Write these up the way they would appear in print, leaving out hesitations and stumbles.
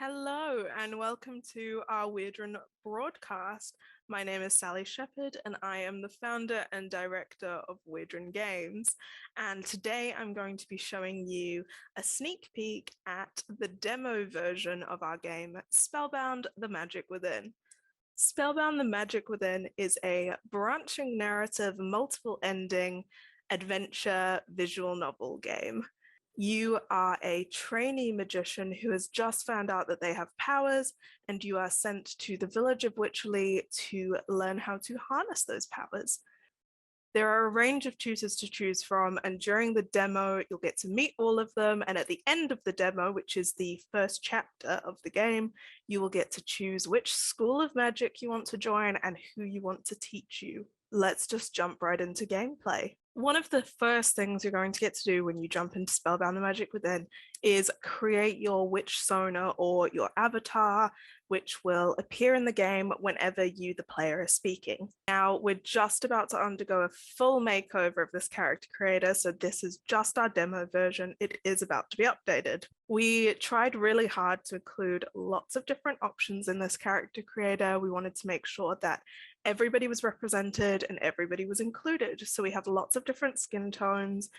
Hello and welcome to our Wyrdren broadcast. My name is Sally Shepherd and I am the founder and director of Wyrdren Games. And today I'm going to be showing you a sneak peek at the demo version of our game, Spellbound, the Magic Within. Spellbound, the Magic Within is a branching narrative, multiple ending adventure visual novel game. You are a trainee magician who has just found out that they have powers, and you are sent to the village of Wycherley to learn how to harness those powers. There are a range of tutors to choose from, and during the demo, you'll get to meet all of them. And at the end of the demo, which is the first chapter of the game, you will get to choose which school of magic you want to join and who you want to teach you. Let's just jump right into gameplay. One of the first things you're going to get to do when you jump into Spellbound the Magic Within is create your witch sona or your avatar, which will appear in the game whenever you, the player, is speaking. Now, we're just about to undergo a full makeover of this character creator, so this is just our demo version. It is about to be updated. We tried really hard to include lots of different options in this character creator. We wanted to make sure that everybody was represented and everybody was included. So we have lots of different skin tones,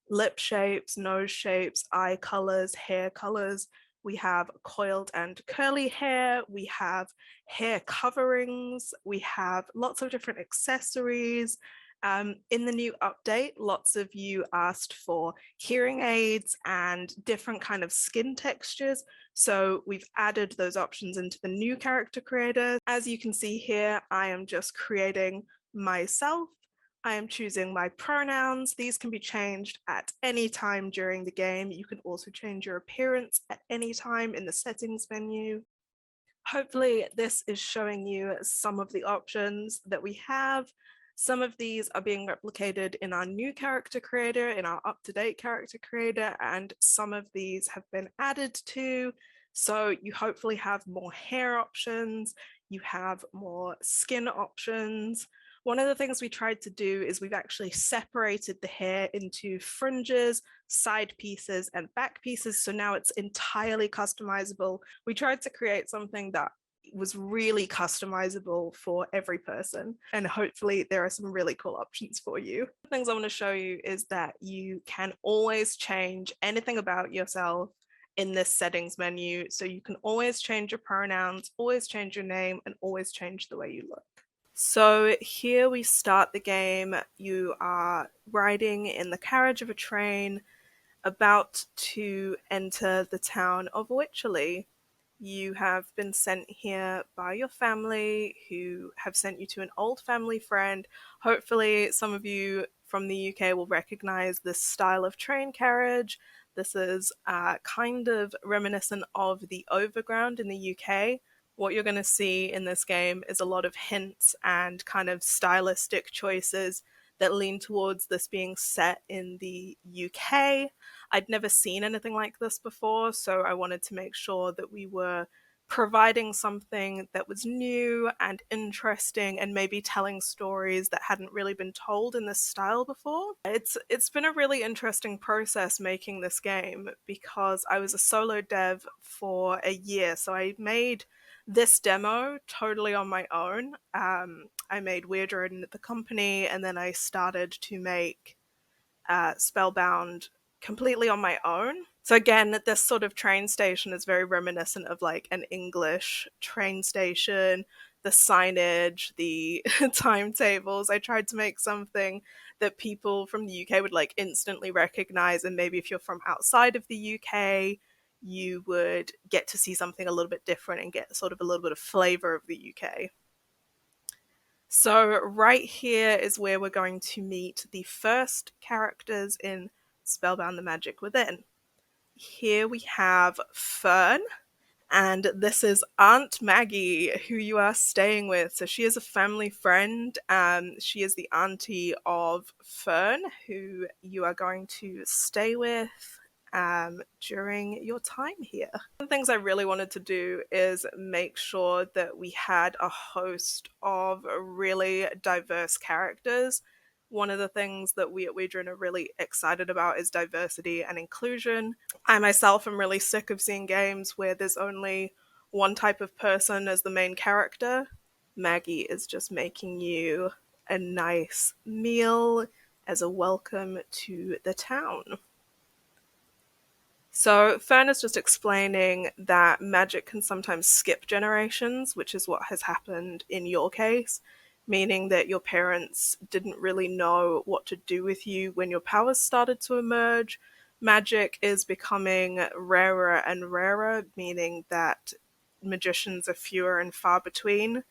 lip shapes, nose shapes, eye colors, hair colors. We have coiled and curly hair. We have hair coverings. We have lots of different accessories. In the new update, lots of you asked for hearing aids and different kind of skin textures. So we've added those options into the new character creator. As you can see here, I am just creating myself. I am choosing my pronouns. These can be changed at any time during the game. You can also change your appearance at any time in the settings menu. Hopefully this is showing you some of the options that we have. Some of these are being replicated in our new character creator, in our up-to-date character creator, and some of these have been added to. So you hopefully have more hair options, you have more skin options. One of the things we tried to do is we've actually separated the hair into fringes, side pieces, and back pieces. So now it's entirely customizable. We tried to create something that was really customizable for every person, and hopefully there are some really cool options for you. The things I want to show you is that you can always change anything about yourself in this settings menu. So you can always change your pronouns, always change your name, and always change the way you look. So here we start the game. You are riding in the carriage of a train about to enter the town of Wycherley. You have been sent here by your family, who have sent you to an old family friend. Hopefully some of you from the UK will recognize this style of train carriage. This is kind of reminiscent of the Overground in the UK. What you're going to see in this game is a lot of hints and kind of stylistic choices that lean towards this being set in the UK. I'd never seen anything like this before, so I wanted to make sure that we were providing something that was new and interesting and maybe telling stories that hadn't really been told in this style before. It's been a really interesting process making this game because I was a solo dev for a year, so I made this demo totally on my own. I made Wyrdren the company, and then I started to make Spellbound completely on my own. So again, this sort of train station is very reminiscent of like an English train station, the signage, the timetables. I tried to make something that people from the UK would like instantly recognize, and maybe if you're from outside of the UK, you would get to see something a little bit different and get sort of a little bit of flavor of the UK. So right here is where we're going to meet the first characters in Spellbound the Magic Within. Here we have Fern, and this is Aunt Maggie, who you are staying with. So she is a family friend. She is the auntie of Fern, who you are going to stay with during your time here. One of the things I really wanted to do is make sure that we had a host of really diverse characters. One of the things that we at Wyrdren are really excited about is diversity and inclusion. I myself am really sick of seeing games where there's only one type of person as the main character. Maggie is just making you a nice meal as a welcome to the town. So Fern is just explaining that magic can sometimes skip generations, which is what has happened in your case, meaning that your parents didn't really know what to do with you when your powers started to emerge. Magic is becoming rarer and rarer, meaning that magicians are fewer and far between.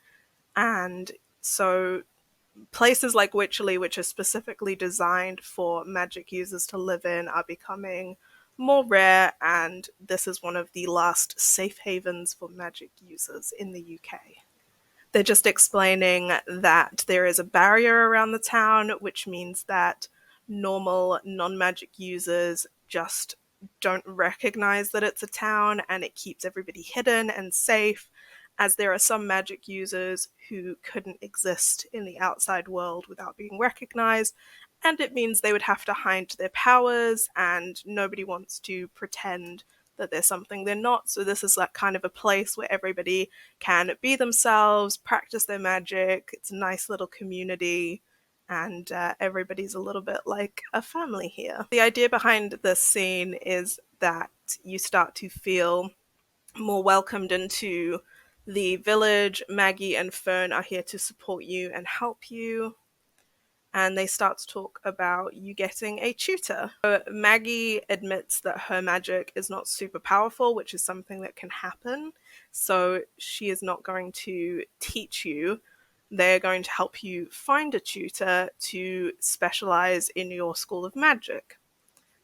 And so places like Witcherly, which are specifically designed for magic users to live in, are becoming more rare, and this is one of the last safe havens for magic users in the UK. They're just explaining that there is a barrier around the town, which means that normal non-magic users just don't recognize that it's a town, and it keeps everybody hidden and safe, as there are some magic users who couldn't exist in the outside world without being recognized, and it means they would have to hide their powers, and nobody wants to pretend that they're something they're not. So this is like kind of a place where everybody can be themselves, practice their magic. It's a nice little community, and everybody's a little bit like a family here. The idea behind this scene is that you start to feel more welcomed into the village. Maggie and Fern are here to support you and help you. And they start to talk about you getting a tutor. So Maggie admits that her magic is not super powerful, which is something that can happen. So she is not going to teach you. They're going to help you find a tutor to specialize in your school of magic.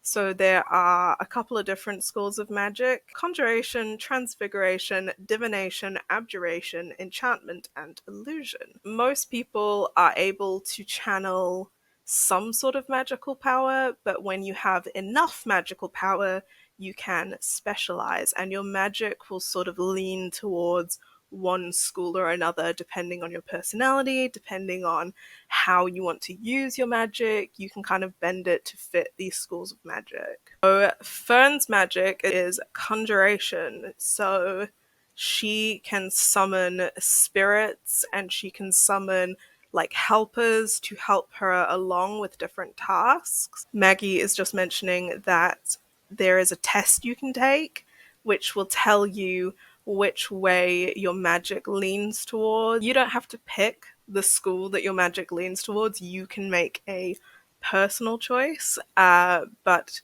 So there are a couple of different schools of magic: conjuration, transfiguration, divination, abjuration, enchantment, and illusion. Most people are able to channel some sort of magical power, but when you have enough magical power, you can specialize, and your magic will sort of lean towards one school or another, depending on your personality, depending on how you want to use your magic. You can kind of bend it to fit these schools of magic. So Fern's magic is conjuration. So she can summon spirits, and she can summon like helpers to help her along with different tasks. Maggie is just mentioning that there is a test you can take which will tell you which way your magic leans towards. You don't have to pick the school that your magic leans towards. You can make a personal choice, but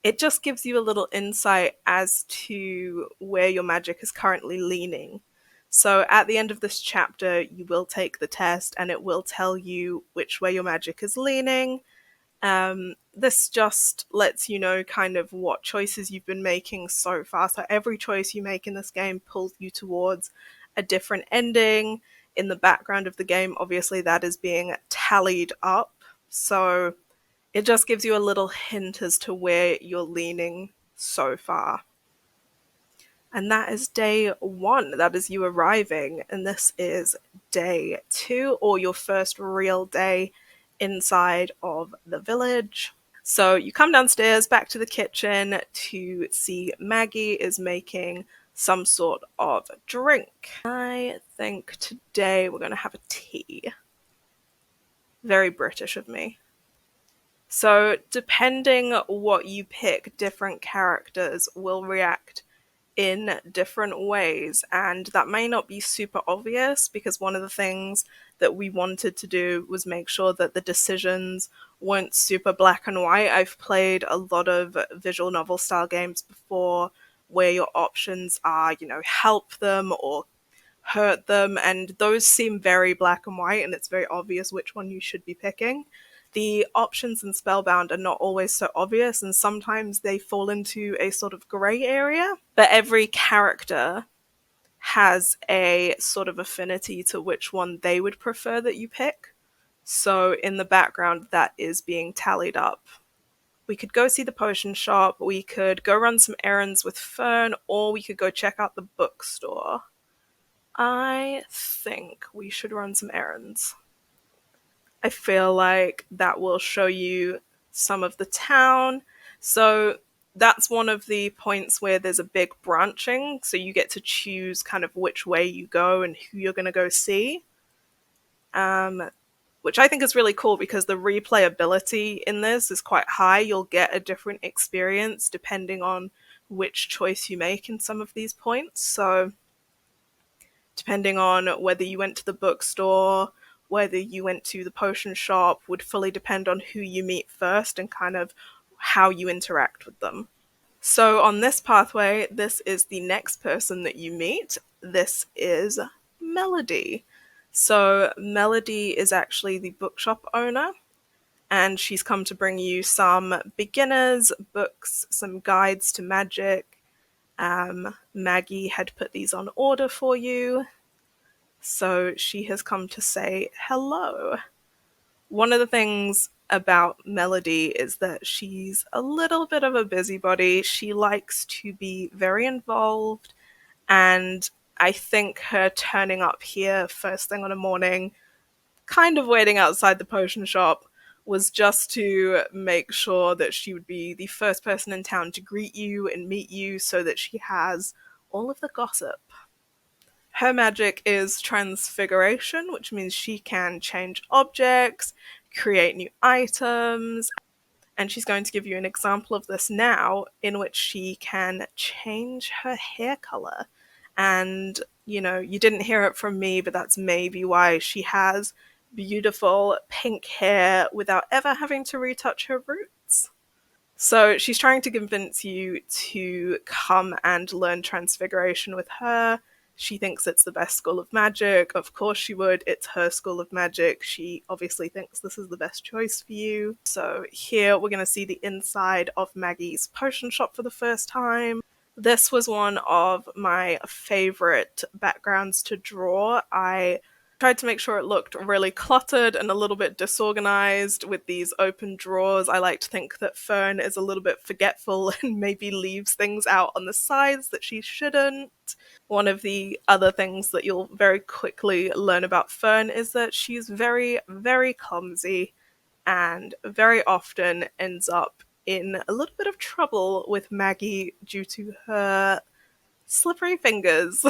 it just gives you a little insight as to where your magic is currently leaning. So at the end of this chapter, you will take the test and it will tell you which way your magic is leaning. This just lets you know kind of what choices you've been making so far. So every choice you make in this game pulls you towards a different ending. In the background of the game, obviously that is being tallied up. So it just gives you a little hint as to where you're leaning so far. And that is day 1. That is you arriving. And this is day 2, or your first real day inside of the village. So you come downstairs back to the kitchen to see Maggie is making some sort of drink. I think today we're going to have a tea. Very British of me. So depending what you pick, different characters will react in different ways, and that may not be super obvious, because one of the things that we wanted to do was make sure that the decisions weren't super black and white. I've played a lot of visual novel style games before where your options are, help them or hurt them, and those seem very black and white, and it's very obvious which one you should be picking. The options in Spellbound are not always so obvious, and sometimes they fall into a sort of grey area, but every character has a sort of affinity to which one they would prefer that you pick. So in the background, that is being tallied up. We could go see the potion shop, we could go run some errands with Fern, or we could go check out the bookstore. I think we should run some errands. I feel like that will show you some of the town. So that's one of the points where there's a big branching. So you get to choose kind of which way you go and who you're going to go see. Which I think is really cool because the replayability in this is quite high. You'll get a different experience depending on which choice you make in some of these points. So depending on whether you went to the bookstore, whether you went to the potion shop, would fully depend on who you meet first and kind of how you interact with them. So on this pathway, this is the next person that you meet. This is Melody. So Melody is actually the bookshop owner, and she's come to bring you some beginners books, some guides to magic. Maggie had put these on order for you, so she has come to say hello. One of the things about Melody is that she's a little bit of a busybody. She likes to be very involved, and I think her turning up here first thing on a morning, kind of waiting outside the potion shop, was just to make sure that she would be the first person in town to greet you and meet you so that she has all of the gossip. Her magic is transfiguration, which means she can change objects, create new items, and she's going to give you an example of this now in which she can change her hair color. And, you know, you didn't hear it from me, but that's maybe why she has beautiful pink hair without ever having to retouch her roots. So she's trying to convince you to come and learn transfiguration with her. She thinks it's the best school of magic. Of course she would. It's her school of magic. She obviously thinks this is the best choice for you. So here we're going to see the inside of Maggie's potion shop for the first time. This was one of my favorite backgrounds to draw. I tried to make sure it looked really cluttered and a little bit disorganized with these open drawers. I like to think that Fern is a little bit forgetful and maybe leaves things out on the sides that she shouldn't. One of the other things that you'll very quickly learn about Fern is that she's very, very clumsy and very often ends up in a little bit of trouble with Maggie due to her slippery fingers.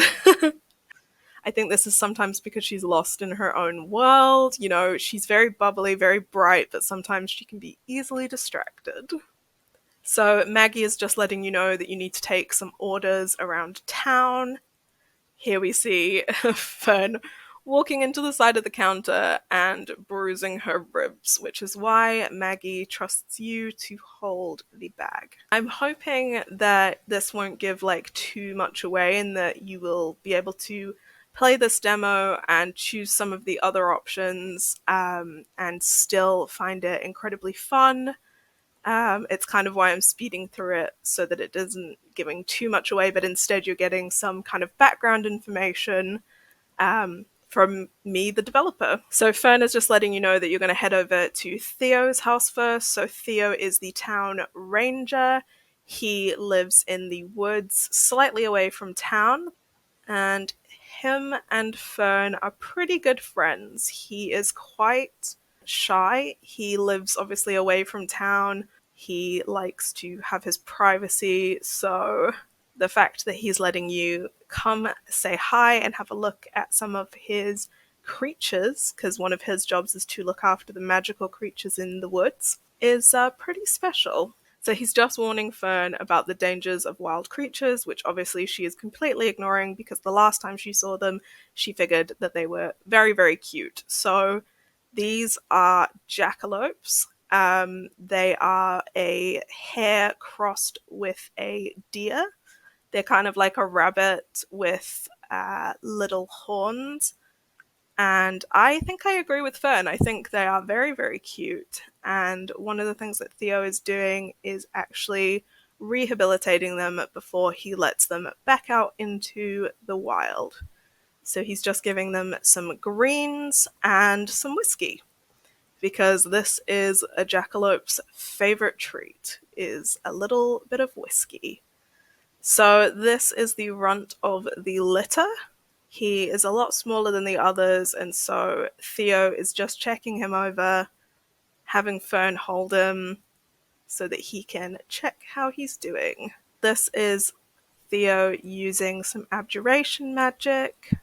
I think this is sometimes because she's lost in her own world. You know, she's very bubbly, very bright, but sometimes she can be easily distracted. So Maggie is just letting you know that you need to take some orders around town. Here we see Fern walking into the side of the counter and bruising her ribs, which is why Maggie trusts you to hold the bag. I'm hoping that this won't give like too much away and that you will be able to play this demo and choose some of the other options and still find it incredibly fun. It's kind of why I'm speeding through it so that it isn't giving too much away, but instead you're getting some kind of background information from me, the developer. So Fern is just letting you know that you're going to head over to Theo's house first. So Theo is the town ranger. He lives in the woods slightly away from town, and him and Fern are pretty good friends. He is quite shy. He lives obviously away from town. He likes to have his privacy, so the fact that he's letting you come say hi and have a look at some of his creatures, because one of his jobs is to look after the magical creatures in the woods, is pretty special. So he's just warning Fern about the dangers of wild creatures, which obviously she is completely ignoring because the last time she saw them, she figured that they were very, very cute. So these are jackalopes. They are a hare crossed with a deer. They're kind of like a rabbit with little horns. And I think I agree with Fern. I think they are very, very cute. And one of the things that Theo is doing is actually rehabilitating them before he lets them back out into the wild. So he's just giving them some greens and some whiskey, because this is a jackalope's favorite treat, is a little bit of whiskey. So this is the runt of the litter. He is a lot smaller than the others, and so Theo is just checking him over, having Fern hold him so that he can check how he's doing. This is Theo using some abjuration magic,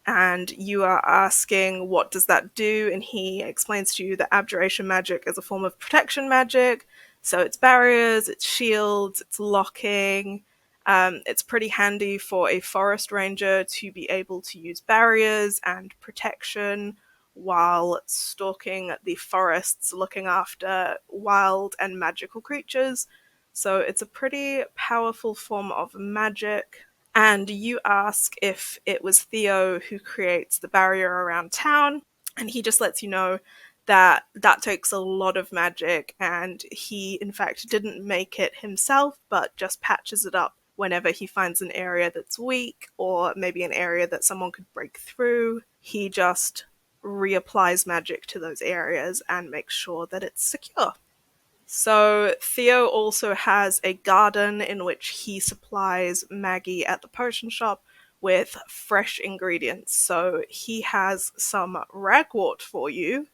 and you are asking what does that do, and he explains to you that abjuration magic is a form of protection magic. So it's barriers, it's shields, it's locking. It's pretty handy for a forest ranger to be able to use barriers and protection while stalking the forests, looking after wild and magical creatures. So it's a pretty powerful form of magic. And you ask if it was Theo who creates the barrier around town, and he just lets you know that that takes a lot of magic, and he in fact didn't make it himself but just patches it up whenever he finds an area that's weak or maybe an area that someone could break through. He just reapplies magic to those areas and makes sure that it's secure. So Theo also has a garden in which he supplies Maggie at the potion shop with fresh ingredients. So he has some ragwort for you.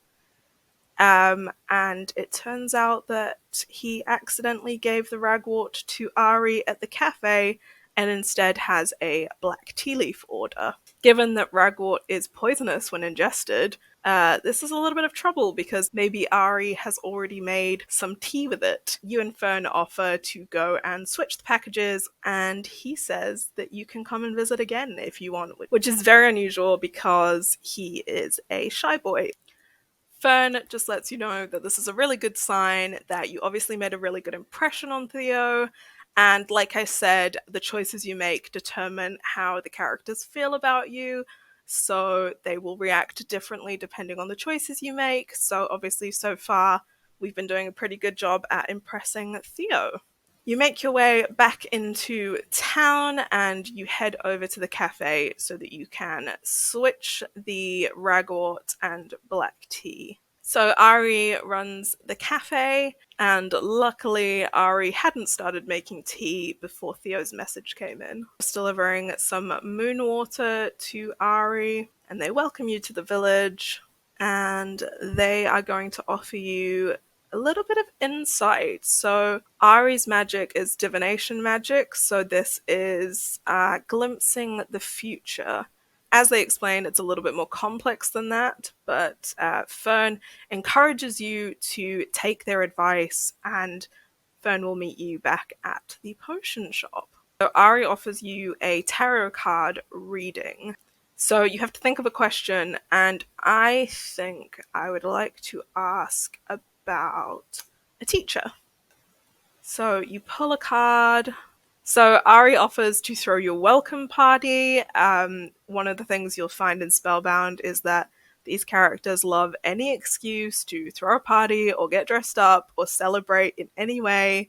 And it turns out that he accidentally gave the ragwort to Ahri at the cafe and instead has a black tea leaf order. Given that ragwort is poisonous when ingested, this is a little bit of trouble because maybe Ahri has already made some tea with it. You and Fern offer to go and switch the packages, and he says that you can come and visit again if you want, which is very unusual because he is a shy boy. Fern just lets you know that this is a really good sign, that you obviously made a really good impression on Theo, and like I said, the choices you make determine how the characters feel about you, so they will react differently depending on the choices you make. So obviously so far we've been doing a pretty good job at impressing Theo. You make your way back into town and you head over to the cafe so that you can switch the ragwort and black tea. So Ahri runs the cafe, and luckily Ahri hadn't started making tea before Theo's message came in. Just delivering some moon water to Ahri, and they welcome you to the village, and they are going to offer you a little bit of insight. So Ahris magic is divination magic, so this is glimpsing the future. As they explain, it's a little bit more complex than that, but Fern encourages you to take their advice, and Fern will meet you back at the potion shop. So Ahri offers you a tarot card reading. So you have to think of a question, and I think I would like to ask about a teacher. So you pull a card. So Ahri offers to throw your welcome party. One of the things you'll find in Spellbound is that these characters love any excuse to throw a party or get dressed up or celebrate in any way.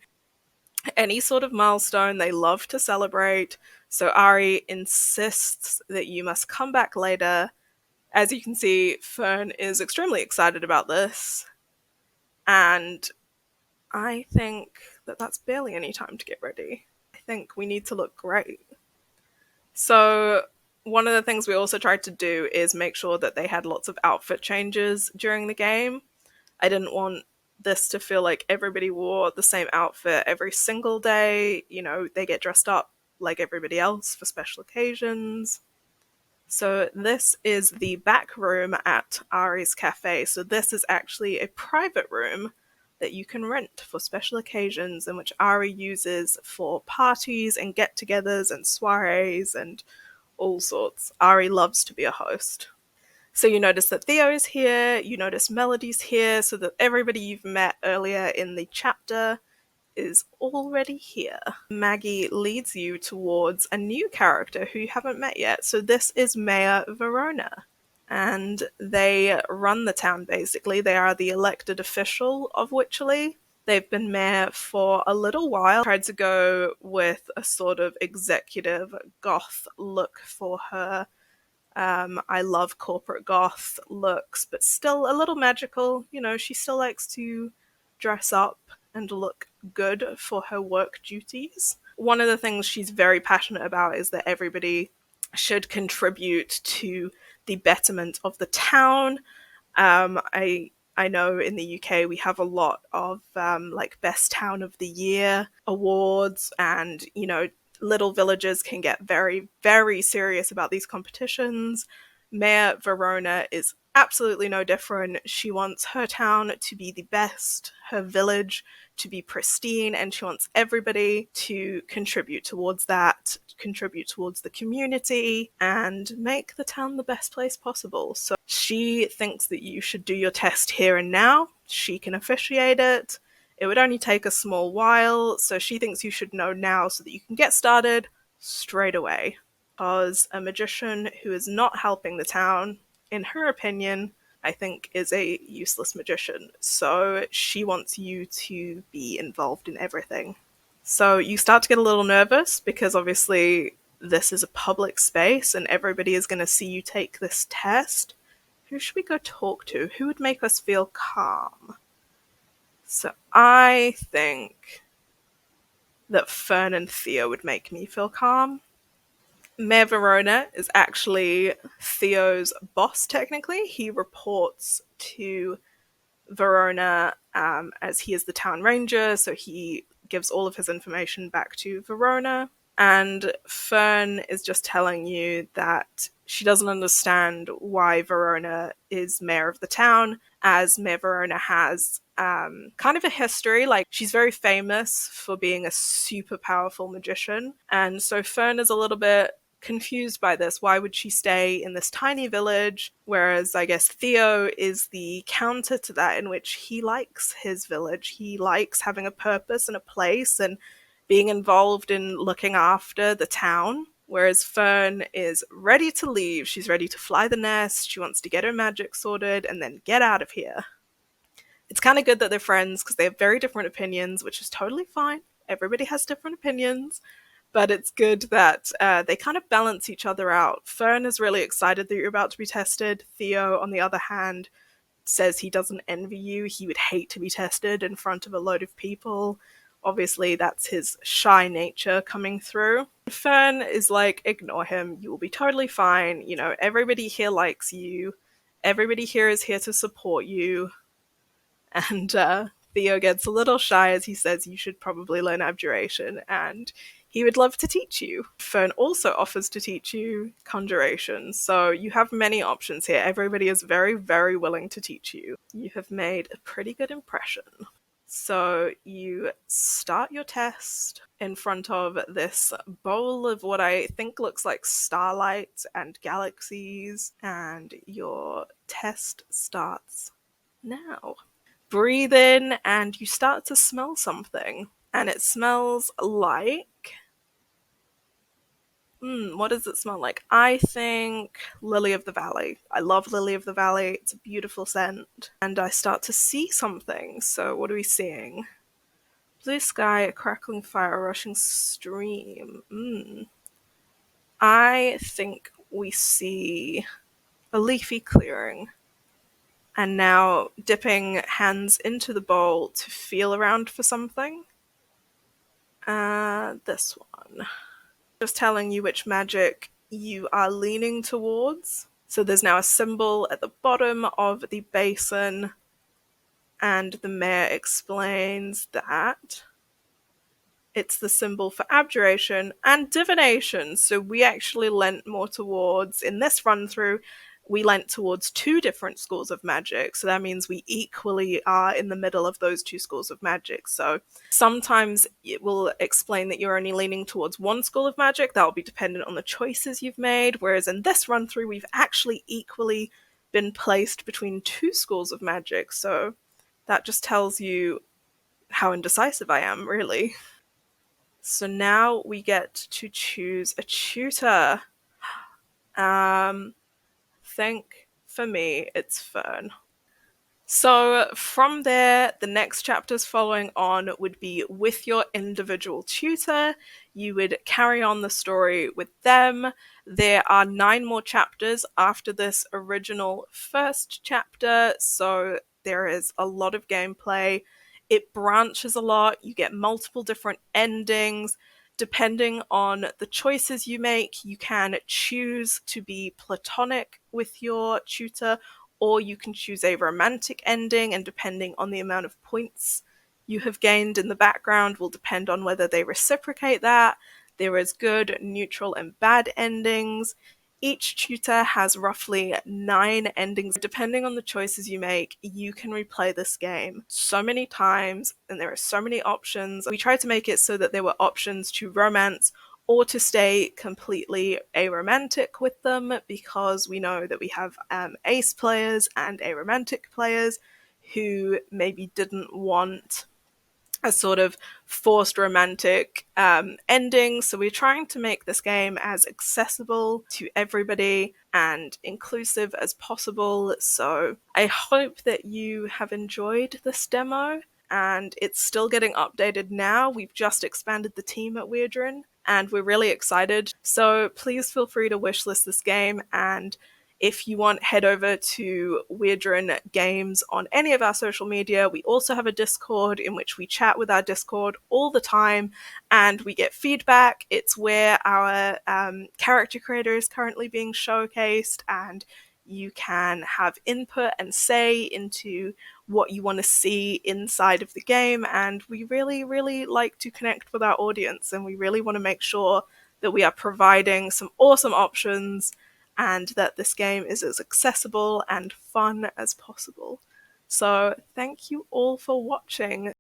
Any sort of milestone they love to celebrate. So Ahri insists that you must come back later. As you can see, Fern is extremely excited about this. And I think that that's barely any time to get ready. I think we need to look great. So one of the things we also tried to do is make sure that they had lots of outfit changes during the game. I didn't want this to feel like everybody wore the same outfit every single day. You know, they get dressed up like everybody else for special occasions. So this is the back room at Ahri's Cafe. So this is actually a private room that you can rent for special occasions, in which Ahri uses for parties and get-togethers and soirees and all sorts. Ahri loves to be a host. So you notice that Theo is here, you notice Melody's here, so that everybody you've met earlier in the chapter is already here. Maggie leads you towards a new character who you haven't met yet. So this is Mayor Verona, and they run the town basically. They are the elected official of Wycherley. They've been mayor for a little while. Tried to go with a sort of executive goth look for her. I love corporate goth looks, but still a little magical. You know, she still likes to dress up and look good for her work duties. One of the things she's very passionate about is that everybody should contribute to the betterment of the town. I know in the UK we have a lot of like best town of the year awards, and little villages can get very, very serious about these competitions. Mayor Verona is absolutely no different. She wants her town to be the best, her village to be pristine, and she wants everybody to contribute towards that, contribute towards the community, and make the town the best place possible. So she thinks that you should do your test here and now. She can officiate it. It would only take a small while, so she thinks you should know now so that you can get started straight away. Because a magician who is not helping the town, in her opinion, I think is a useless magician. So she wants you to be involved in everything. So you start to get a little nervous because obviously this is a public space and everybody is going to see you take this test. Who should we go talk to? Who would make us feel calm? So I think that Fern and Theo would make me feel calm. Mayor Verona is actually Theo's boss, technically. He reports to Verona as he is the town ranger, so he gives all of his information back to Verona. And Fern is just telling you that she doesn't understand why Verona is mayor of the town, as Mayor Verona has kind of a history. Like, she's very famous for being a super powerful magician. And so Fern is a little bit confused by this. Why would she stay in this tiny village? Whereas I guess Theo is the counter to that, in which he likes his village. He likes having a purpose and a place and being involved in looking after the town. Whereas Fern is ready to leave. She's ready to fly the nest. She wants to get her magic sorted and then get out of here. It's kind of good that they're friends because they have very different opinions, which is totally fine. Everybody has different opinions. But it's good that they kind of balance each other out. Fern is really excited that you're about to be tested. Theo, on the other hand, says he doesn't envy you. He would hate to be tested in front of a load of people. Obviously, that's his shy nature coming through. Fern is like, ignore him. You will be totally fine. Everybody here likes you. Everybody here is here to support you. And Theo gets a little shy as he says you should probably learn abjuration, and he would love to teach you. Fern also offers to teach you conjuration, so you have many options here. Everybody is very, very willing to teach you. You have made a pretty good impression. So you start your test in front of this bowl of what I think looks like starlight and galaxies, and your test starts now. Breathe in and you start to smell something, and it smells like what does it smell like? I think Lily of the Valley. I love Lily of the Valley. It's a beautiful scent. And I start to see something. So what are we seeing? Blue sky, a crackling fire, a rushing stream. I think we see a leafy clearing. And now dipping hands into the bowl to feel around for something. This one. Just telling you which magic you are leaning towards. So there's now a symbol at the bottom of the basin, and the mayor explains that it's the symbol for abjuration and divination. So we actually lent more towards, in this run through, we lent towards 2 different schools of magic. So that means we equally are in the middle of those 2 schools of magic. So sometimes it will explain that you're only leaning towards 1 school of magic. That will be dependent on the choices you've made. Whereas in this run through, we've actually equally been placed between 2 schools of magic. So that just tells you how indecisive I am, really. So now we get to choose a tutor. Think for me, it's Fern. So from there, the next chapters following on would be with your individual tutor. You would carry on the story with them. There are 9 more chapters after this original first chapter, so there is a lot of gameplay. It branches a lot. You get multiple different endings. Depending on the choices you make, you can choose to be platonic with your tutor, or you can choose a romantic ending, and depending on the amount of points you have gained in the background will depend on whether they reciprocate that. There is good, neutral, and bad endings. Each tutor has roughly 9 endings. Depending on the choices you make, you can replay this game so many times, and there are so many options. We tried to make it so that there were options to romance or to stay completely aromantic with them, because we know that we have ace players and aromantic players who maybe didn't want a sort of forced romantic ending. So we're trying to make this game as accessible to everybody and inclusive as possible. So I hope that you have enjoyed this demo, and it's still getting updated now. We've just expanded the team at Wyrdren, and we're really excited. So please feel free to wishlist this game, and if you want, head over to Wyrdren Games on any of our social media. We also have a Discord in which we chat with our Discord all the time and we get feedback. It's where our character creator is currently being showcased, and you can have input and say into what you want to see inside of the game. And we really, really like to connect with our audience, and we really want to make sure that we are providing some awesome options and that this game is as accessible and fun as possible. So thank you all for watching.